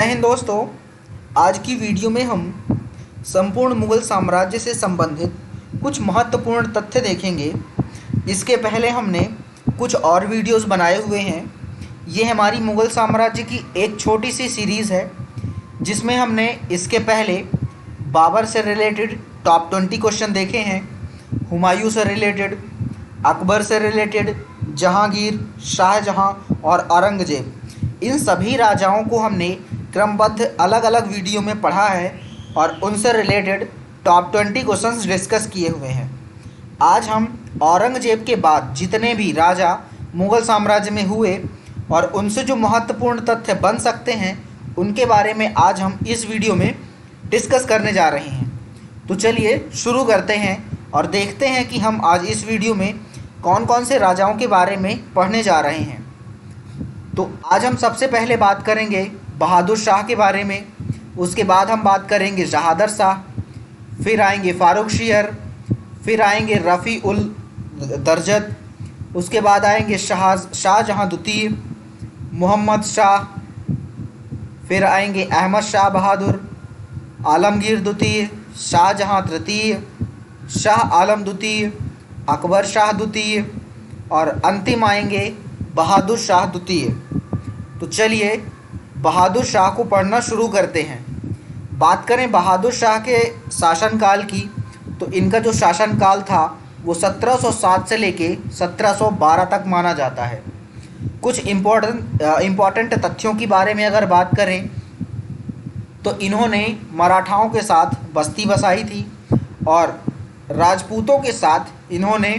जय हिंद दोस्तों। आज की वीडियो में हम संपूर्ण मुगल साम्राज्य से संबंधित कुछ महत्वपूर्ण तथ्य देखेंगे। इसके पहले हमने कुछ और वीडियोस बनाए हुए हैं। ये हमारी मुगल साम्राज्य की एक छोटी सी सीरीज़ है जिसमें हमने इसके पहले बाबर से रिलेटेड टॉप 20 क्वेश्चन देखे हैं, हुमायूं से रिलेटेड, अकबर से रिलेटेड, जहांगीर, शाहजहां और औरंगजेब, इन सभी राजाओं को हमने क्रमबद्ध अलग अलग वीडियो में पढ़ा है और उनसे रिलेटेड टॉप 20 क्वेश्चंस डिस्कस किए हुए हैं। आज हम औरंगजेब के बाद जितने भी राजा मुग़ल साम्राज्य में हुए और उनसे जो महत्वपूर्ण तथ्य बन सकते हैं उनके बारे में आज हम इस वीडियो में डिस्कस करने जा रहे हैं। तो चलिए शुरू करते हैं और देखते हैं कि हम आज इस वीडियो में कौन कौन से राजाओं के बारे में पढ़ने जा रहे हैं। तो आज हम सबसे पहले बात करेंगे बहादुर शाह के बारे में, उसके बाद हम बात करेंगे जहादर शाह, फिर आएंगे फारूक शियर, फिर आएंगे रफ़ी उल दरजद, उसके बाद आएंगे शाहजहां द्वितीय, मोहम्मद शाह, फिर आएंगे अहमद शाह बहादुर, आलमगीर द्वितीय, शाहजहां तृतीय, शाह आलम द्वितीय, अकबर शाह द्वितीय और अंतिम आएंगे बहादुर शाह द्वितीय। तो चलिए बहादुर शाह को पढ़ना शुरू करते हैं। बात करें बहादुर शाह के शासनकाल की तो इनका जो शासनकाल था वो 1707 से लेके 1712 तक माना जाता है। कुछ इम्पोर्टेंट तथ्यों के बारे में अगर बात करें तो इन्होंने मराठाओं के साथ बस्ती बसाई थी और राजपूतों के साथ इन्होंने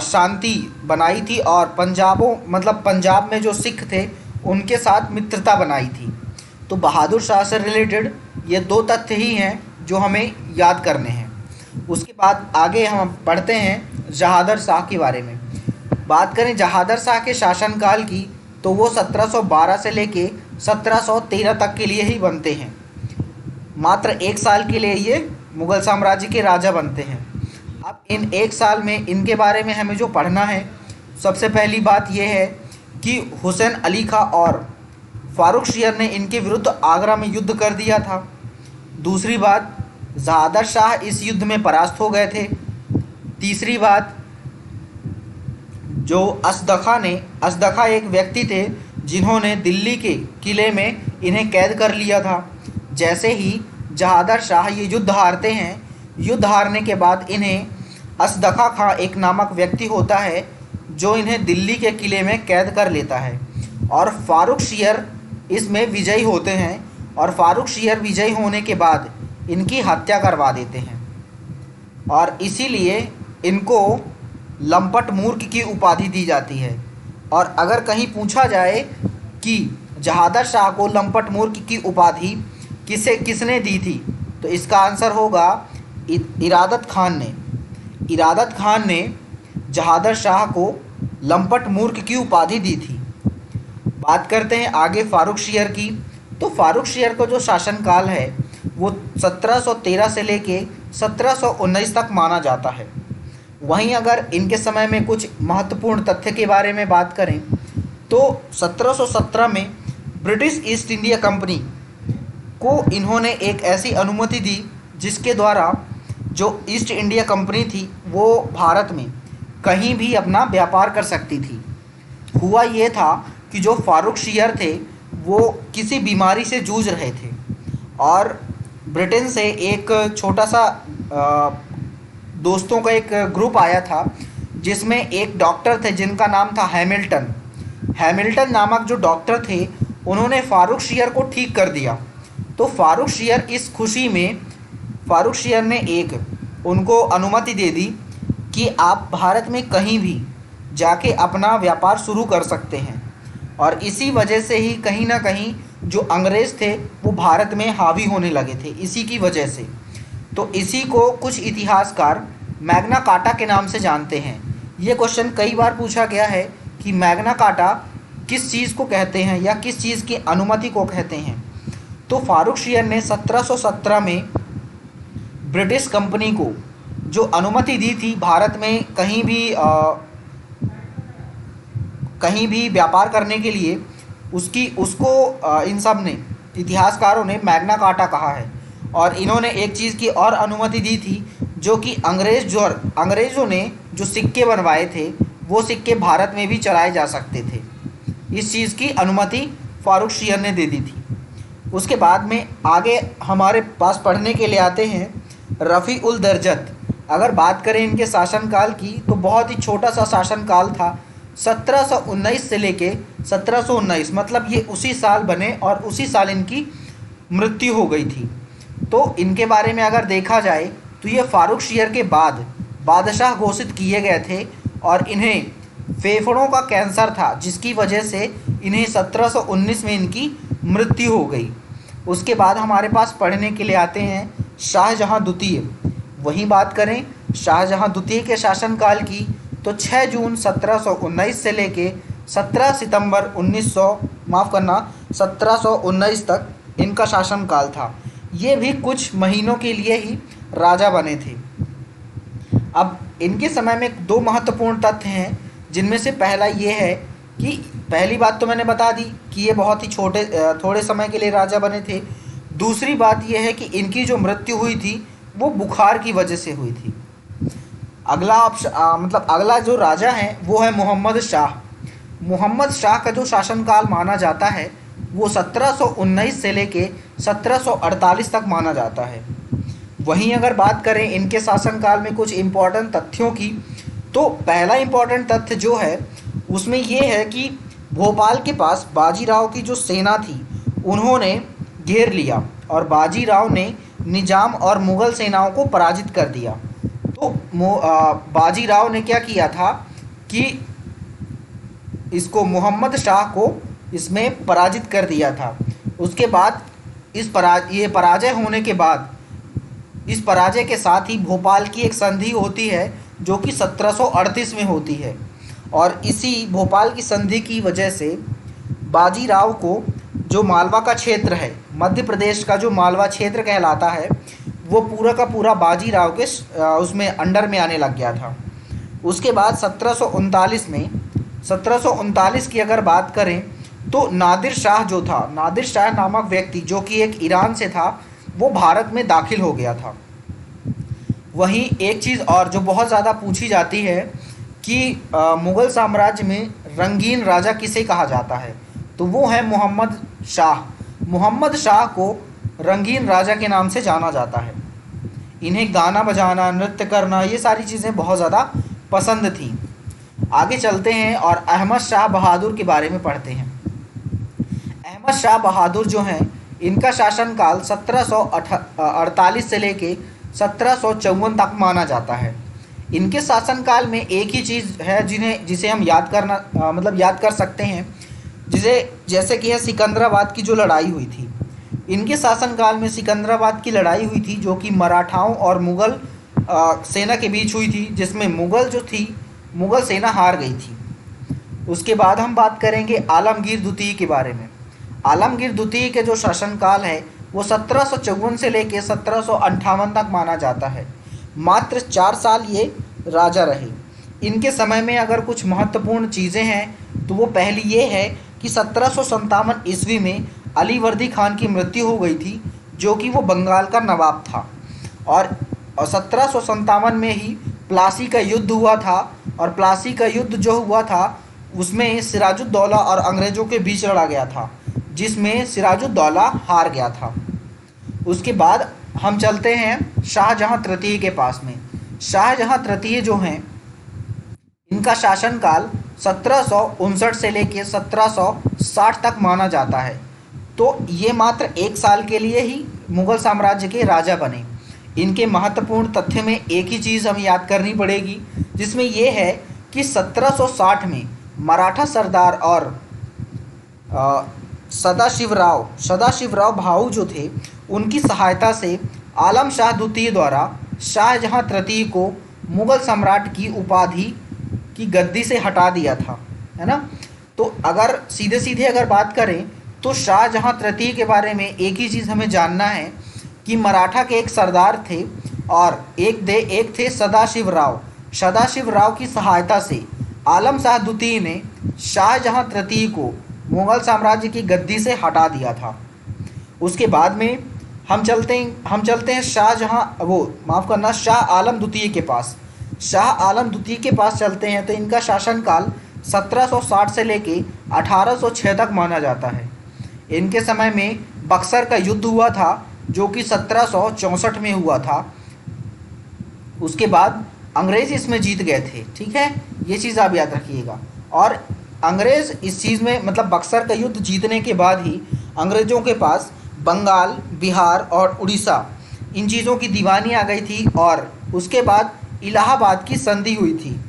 शांति बनाई थी और पंजाब में जो सिख थे उनके साथ मित्रता बनाई थी। तो बहादुर शाह से रिलेटेड ये दो तथ्य ही हैं जो हमें याद करने हैं। उसके बाद आगे हम पढ़ते हैं जहादर शाह के बारे में। बात करें जहादर शाह के शासनकाल की तो वो 1712 से लेके 1713 तक के लिए ही बनते हैं। मात्र एक साल के लिए ये मुग़ल साम्राज्य के राजा बनते हैं। अब इन एक साल में इनके बारे में हमें जो पढ़ना है, सबसे पहली बात यह है कि हुसैन अली खां और फारूक शियर ने इनके विरुद्ध आगरा में युद्ध कर दिया था। दूसरी बात, जहादर शाह इस युद्ध में परास्त हो गए थे। तीसरी बात, जो असदखा एक व्यक्ति थे जिन्होंने दिल्ली के किले में इन्हें कैद कर लिया था। जैसे ही जहादर शाह ये युद्ध हारते हैं, युद्ध हारने के बाद इन्हें असदखा खां एक नामक व्यक्ति होता है जो इन्हें दिल्ली के किले में कैद कर लेता है और फारूक शियर इसमें विजयी होते हैं और फारूक शियर विजयी होने के बाद इनकी हत्या करवा देते हैं और इसीलिए इनको लंपट मूर्ख की उपाधि दी जाती है। और अगर कहीं पूछा जाए कि जहादर शाह को लंपट मूर्ख की उपाधि किसने दी थी तो इसका आंसर होगा इरादत खान ने जहादर शाह को लंपट मूर्ख की उपाधि दी थी। बात करते हैं आगे फारूक शियर की। तो फारूक शियर का जो शासनकाल है वो 1713 से लेके 1719 तक माना जाता है। वहीं अगर इनके समय में कुछ महत्वपूर्ण तथ्य के बारे में बात करें तो 1717 में ब्रिटिश ईस्ट इंडिया कंपनी को इन्होंने एक ऐसी अनुमति दी जिसके द्वारा जो ईस्ट इंडिया कंपनी थी वो भारत में कहीं भी अपना व्यापार कर सकती थी। हुआ ये था कि जो फारूक शियर थे वो किसी बीमारी से जूझ रहे थे और ब्रिटेन से एक छोटा सा दोस्तों का एक ग्रुप आया था जिसमें एक डॉक्टर थे जिनका नाम था हैमिल्टन नामक जो डॉक्टर थे उन्होंने फारूक शियर को ठीक कर दिया। तो फारूक शियर इस खुशी में फारूक शियर ने एक उनको अनुमति दे दी कि आप भारत में कहीं भी जाके अपना व्यापार शुरू कर सकते हैं और इसी वजह से ही कहीं ना कहीं जो अंग्रेज़ थे वो भारत में हावी होने लगे थे इसी की वजह से। तो इसी को कुछ इतिहासकार मैग्ना कार्टा के नाम से जानते हैं। ये क्वेश्चन कई बार पूछा गया है कि मैग्ना कार्टा किस चीज़ को कहते हैं या किस चीज़ की अनुमति को कहते हैं। तो फारूक शियर ने 1717 में ब्रिटिश कंपनी को जो अनुमति दी थी भारत में कहीं भी व्यापार करने के लिए, उसको इन सब ने इतिहासकारों ने मैग्ना कार्टा कहा है। और इन्होंने एक चीज़ की और अनुमति दी थी, जो कि अंग्रेज़ों ने जो सिक्के बनवाए थे वो सिक्के भारत में भी चलाए जा सकते थे। इस चीज़ की अनुमति फारूक शीर ने दे दी थी। उसके बाद में आगे हमारे पास पढ़ने के लिए आते हैं रफ़ी उल दरजत। अगर बात करें इनके शासनकाल की तो बहुत ही छोटा सा शासनकाल था। 1719 से लेके 1719, मतलब ये उसी साल बने और उसी साल इनकी मृत्यु हो गई थी। तो इनके बारे में अगर देखा जाए तो ये फारूक शीर के बाद बादशाह घोषित किए गए थे और इन्हें फेफड़ों का कैंसर था, जिसकी वजह से इन्हें 1719 में इनकी मृत्यु हो गई। उसके बाद हमारे पास पढ़ने के लिए आते हैं शाहजहाँ द्वितीय। वहीं बात करें शाहजहाँ द्वितीय के शासनकाल की तो 6 जून 1719 से लेके 17 सितंबर 1719 तक इनका शासनकाल था। ये भी कुछ महीनों के लिए ही राजा बने थे। अब इनके समय में दो महत्वपूर्ण तथ्य हैं, जिनमें से पहला ये है कि पहली बात तो मैंने बता दी कि ये बहुत ही थोड़े समय के लिए राजा बने थे। दूसरी बात ये है कि इनकी जो मृत्यु हुई थी वो बुखार की वजह से हुई थी। अगला अगला जो राजा है वो है मोहम्मद शाह। मोहम्मद शाह का जो शासनकाल माना जाता है वो 1719 से लेके 1748 तक माना जाता है। वहीं अगर बात करें इनके शासनकाल में कुछ इम्पोर्टेंट तथ्यों की, तो पहला इम्पोर्टेंट तथ्य जो है उसमें ये है कि भोपाल के पास बाजीराव की जो सेना थी उन्होंने घेर लिया और बाजीराव ने निजाम और मुग़ल सेनाओं को पराजित कर दिया। तो बाजीराव ने क्या किया था कि इसको मोहम्मद शाह को इसमें पराजित कर दिया था। उसके बाद ये पराजय होने के बाद इस पराजय के साथ ही भोपाल की एक संधि होती है जो कि 1738 में होती है। और इसी भोपाल की संधि की वजह से बाजीराव को जो मालवा का क्षेत्र है, मध्य प्रदेश का जो मालवा क्षेत्र कहलाता है, वो पूरा का पूरा बाजीराव के उसमें अंडर में आने लग गया था। उसके बाद 1739 की अगर बात करें तो नादिर शाह नामक व्यक्ति जो कि एक ईरान से था, वो भारत में दाखिल हो गया था। वहीं एक चीज़ और जो बहुत ज़्यादा पूछी जाती है कि मुग़ल साम्राज्य में रंगीन राजा किसे कहा जाता है, तो वो है मोहम्मद शाह। मोहम्मद शाह को रंगीन राजा के नाम से जाना जाता है। इन्हें गाना बजाना, नृत्य करना, ये सारी चीज़ें बहुत ज़्यादा पसंद थी। आगे चलते हैं और अहमद शाह बहादुर के बारे में पढ़ते हैं। अहमद शाह बहादुर जो हैं, इनका शासनकाल 1748 से लेके 1754 तक माना जाता है। इनके शासनकाल में एक ही चीज़ है जिसे हम याद कर सकते हैं, जैसे कि है सिकंदराबाद की जो लड़ाई हुई थी। इनके शासनकाल में सिकंदराबाद की लड़ाई हुई थी जो कि मराठाओं और मुग़ल सेना के बीच हुई थी, जिसमें मुग़ल सेना हार गई थी। उसके बाद हम बात करेंगे आलमगीर द्वितीय के बारे में। आलमगीर द्वितीय के जो शासनकाल है वो 1754 से लेकर 1758 तक माना जाता है। मात्र 4 साल ये राजा रहे। इनके समय में अगर कुछ महत्वपूर्ण चीज़ें हैं तो वो पहली ये है कि 1757 ईस्वी में अली वर्दी खान की मृत्यु हो गई थी, जो कि वो बंगाल का नवाब था। और 1757 में ही प्लासी का युद्ध हुआ था, और प्लासी का युद्ध जो हुआ था उसमें सिराजुद्दौला और अंग्रेज़ों के बीच लड़ा गया था, जिसमें सिराजुद्दौला हार गया था। उसके बाद हम चलते हैं शाहजहाँ तृतीय के पास में। शाहजहाँ तृतीय जो हैं, इनका शासनकाल 1759 से लेकर 1760 तक माना जाता है। तो ये मात्र 1 साल के लिए ही मुग़ल साम्राज्य के राजा बने। इनके महत्वपूर्ण तथ्य में एक ही चीज़ हमें याद करनी पड़ेगी, जिसमें ये है कि 1760 में मराठा सरदार और सदाशिवराव भाऊ जो थे, उनकी सहायता से आलम शाह द्वितीय द्वारा शाहजहाँ तृतीय को मुग़ल सम्राट की उपाधि की गद्दी से हटा दिया था, है ना। तो अगर सीधे अगर बात करें तो शाहजहाँ तृतीय के बारे में एक ही चीज़ हमें जानना है कि मराठा के एक सरदार थे और एक थे सदाशिवराव की सहायता से आलम शाह द्वितीय ने शाहजहाँ तृतीय को मुग़ल साम्राज्य की गद्दी से हटा दिया था। उसके बाद में हम चलते हैं शाह आलम द्वितीय के पास। शाह आलम द्वितीय के पास चलते हैं तो इनका शासनकाल 1760 से लेके 1806 तक माना जाता है। इनके समय में बक्सर का युद्ध हुआ था जो कि 1764 में हुआ था। उसके बाद अंग्रेज़ इसमें जीत गए थे, ठीक है, ये चीज़ आप याद रखिएगा। और अंग्रेज़ इस चीज़ में मतलब बक्सर का युद्ध जीतने के बाद ही अंग्रेज़ों के पास बंगाल, बिहार और उड़ीसा इन चीज़ों की दीवानी आ गई थी और उसके बाद इलाहाबाद की संधि हुई थी।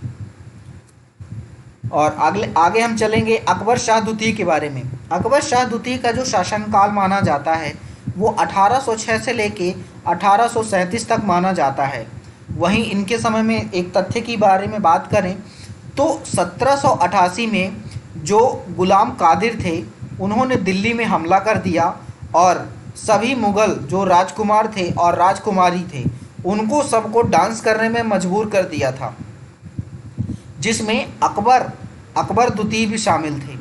और आगे हम चलेंगे अकबर शाह द्वितीय के बारे में। अकबर शाह द्वितीय का जो शासनकाल माना जाता है वो 1806 से लेके 1837 तक माना जाता है। वहीं इनके समय में एक तथ्य की बारे में बात करें तो 1788 में जो गुलाम कादिर थे उन्होंने दिल्ली में हमला कर दिया और सभी मुग़ल जो राजकुमार थे और राजकुमारी थे उनको सबको डांस करने में मजबूर कर दिया था, जिसमें अकबर द्वितीय भी शामिल थे।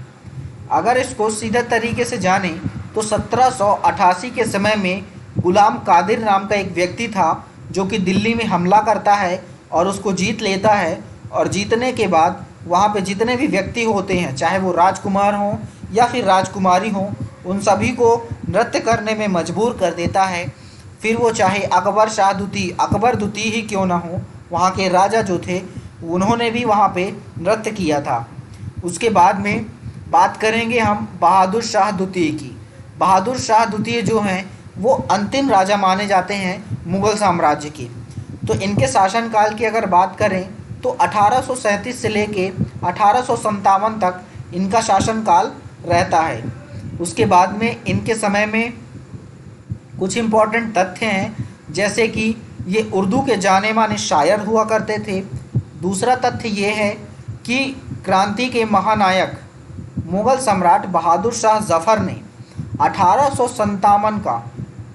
अगर इसको सीधे तरीके से जानें तो 1788 के समय में गुलाम कादिर नाम का एक व्यक्ति था जो कि दिल्ली में हमला करता है और उसको जीत लेता है। और जीतने के बाद वहाँ पे जितने भी व्यक्ति होते हैं, चाहे वो राजकुमार हों या फिर राजकुमारी हों, उन सभी को नृत्य करने में मजबूर कर देता है। फिर वो चाहे अकबर द्वितीय ही क्यों ना हो, वहाँ के राजा जो थे उन्होंने भी वहाँ पे नृत्य किया था। उसके बाद में बात करेंगे हम बहादुर शाह द्वितीय की। बहादुर शाह द्वितीय जो हैं वो अंतिम राजा माने जाते हैं मुग़ल साम्राज्य के। तो इनके शासनकाल की अगर बात करें तो 1837 से लेके 1857 तक इनका शासनकाल रहता है। उसके बाद में इनके समय में कुछ इम्पॉर्टेंट तथ्य हैं, जैसे कि ये उर्दू के जाने माने शायर हुआ करते थे। दूसरा तथ्य ये है कि क्रांति के महानायक मुग़ल सम्राट बहादुर शाह ज़फ़र ने 1857 का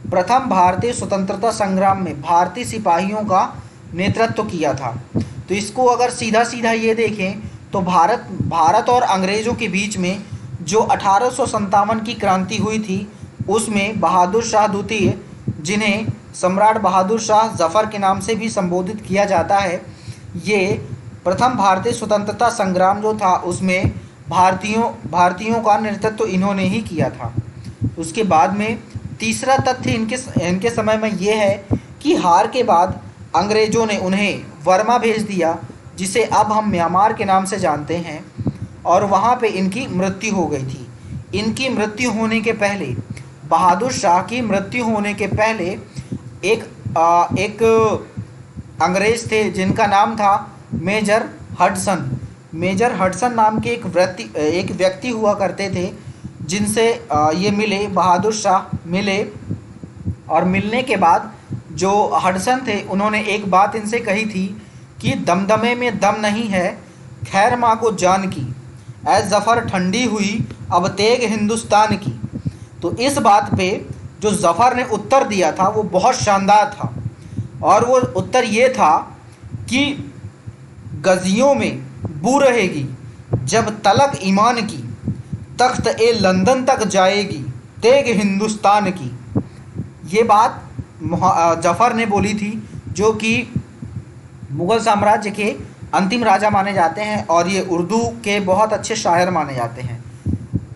प्रथम भारतीय स्वतंत्रता संग्राम में भारतीय सिपाहियों का नेतृत्व किया था। तो इसको अगर सीधा सीधा ये देखें तो भारत और अंग्रेज़ों के बीच में जो 1857 की क्रांति हुई थी उसमें बहादुर शाह द्वितीय, जिन्हें सम्राट बहादुर शाह ज़फ़र के नाम से भी संबोधित किया जाता है, ये प्रथम भारतीय स्वतंत्रता संग्राम जो था उसमें भारतीयों का नेतृत्व इन्होंने ही किया था। उसके बाद में तीसरा तथ्य इनके समय में ये है कि हार के बाद अंग्रेज़ों ने उन्हें वर्मा भेज दिया, जिसे अब हम म्यांमार के नाम से जानते हैं, और वहाँ पे इनकी मृत्यु हो गई थी। इनकी मृत्यु होने के पहले, बहादुर शाह की मृत्यु होने के पहले एक अंग्रेज़ थे जिनका नाम था मेजर हडसन। मेजर हडसन नाम के एक व्यक्ति हुआ करते थे, जिनसे ये मिले, बहादुर शाह मिले। और मिलने के बाद जो हडसन थे उन्होंने एक बात इनसे कही थी कि दमदमे में दम नहीं है, खैर माँ को जान की, ऐ ज़फ़र ठंडी हुई अब तेग हिंदुस्तान की। तो इस बात पे जो ज़फ़र ने उत्तर दिया था वो बहुत शानदार था, और वो उत्तर ये था कि गज़ियों में बू रहेगी जब तलक ईमान की, तख्त ए लंदन तक जाएगी तेग हिंदुस्तान की। ये बात ज़फ़र ने बोली थी, जो कि मुग़ल साम्राज्य के अंतिम राजा माने जाते हैं और ये उर्दू के बहुत अच्छे शायर माने जाते हैं।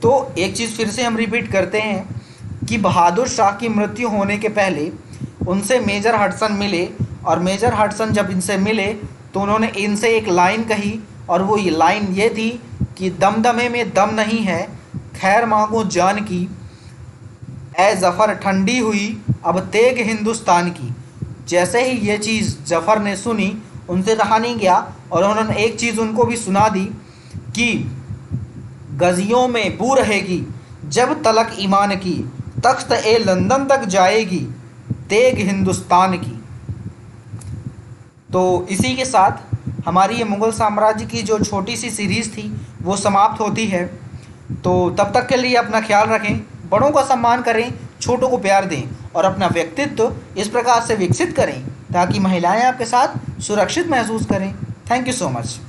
तो एक चीज़ फिर से हम रिपीट करते हैं कि बहादुर शाह की मृत्यु होने के पहले उनसे मेजर हडसन मिले, और मेजर हडसन जब इनसे मिले तो उन्होंने इनसे एक लाइन कही, और वो ये लाइन ये थी कि दमदमे में दम नहीं है, खैर मांगो जान की, ऐ ज़फ़र ठंडी हुई अब तेग हिंदुस्तान की। जैसे ही ये चीज़ ज़फ़र ने सुनी, उनसे रहा नहीं गया और उन्होंने एक चीज़ उनको भी सुना दी कि गज़ियों में बू रहेगी जब तलक ईमान की, तख्त ए लंदन तक जाएगी तेग हिंदुस्तान की। तो इसी के साथ हमारी ये मुग़ल साम्राज्य की जो छोटी सी सीरीज़ थी वो समाप्त होती है। तो तब तक के लिए अपना ख्याल रखें, बड़ों का सम्मान करें, छोटों को प्यार दें और अपना व्यक्तित्व इस प्रकार से विकसित करें ताकि महिलाएं आपके साथ सुरक्षित महसूस करें। Thank you so much.